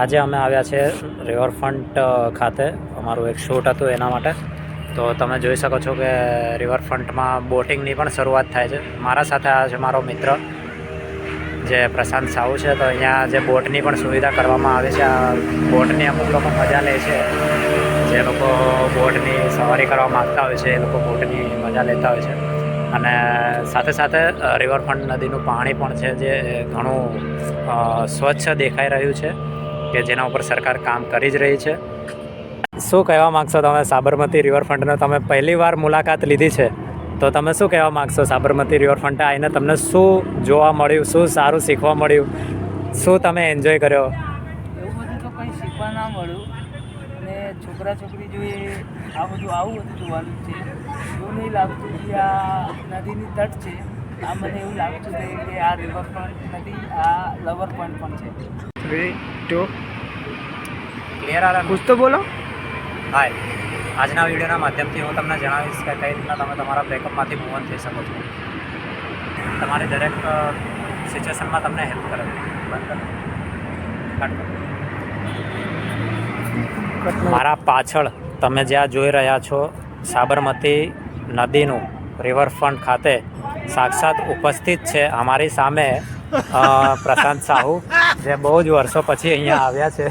આજે અમે આવ્યા છે રિવરફ્રન્ટ ખાતે. અમારું એક શૂટ હતું એના માટે. તો તમે જોઈ શકો છો કે રિવરફ્રન્ટમાં બોટિંગની પણ શરૂઆત થાય છે. મારા સાથે આવ્યો છે મારો મિત્ર જે પ્રશાંત સાહુ છે. તો અહીંયા જે બોટની પણ સુવિધા કરવામાં આવે છે. આ બોટની અમુક લોકો મજા લે છે. જે લોકો બોટની સવારી કરવા માગતા હોય છે એ લોકો બોટની મજા લેતા હોય છે. અને સાથે સાથે રિવરફ્રન્ટ નદીનું પાણી પણ છે જે ઘણું સ્વચ્છ દેખાઈ રહ્યું છે, કે જેના ઉપર સરકાર કામ કરી જ રહી છે. શું કહેવા માગશો તમે સાબરમતી રિવરફ્રન્ટનો? તમે પહેલી વાર મુલાકાત લીધી છે, તો તમે શું કહેવા માગશો સાબરમતી રિવરફ્રન્ટે આવીને તમને શું જોવા મળ્યું, શું સારું શીખવા મળ્યું, શું તમે એન્જોય કર્યો? એવું બધું તો કંઈ શીખવા ના મળ્યું. અને છોકરા છોકરી જોઈએ આવું બધું જોવાનું છે. એવું નહીં લાગતું કે આ નદીની તટ છે. આ મને એવું લાગતું છે કે આ રિવરફ્રન્ટ નથી, આ લવર પોઈન્ટ પણ છે. 3, 2 ક્લિયર આવે? कुछ तो बोलो. હાય, આજના વિડીયોના માધ્યમથી હું તમને જણાવીશ કે કઈ રીતના તમે તમારા બ્રેકઅપમાંથી મૂવ ઓન થઈ શકો છો. તમારી દરેક સિચ્યુએશનમાં તમને હેલ્પ કરે. મારા પાછળ તમે જ્યાં જોઈ રહ્યા છો સાબરમતી નદીનું રિવરફ્રન્ટ ખાતે સાક્ષાત ઉપસ્થિત છે અમારી સામે પ્રશાંત સાહુ, જે બહુ જ વર્ષો પછી અહીંયા આવ્યા છે.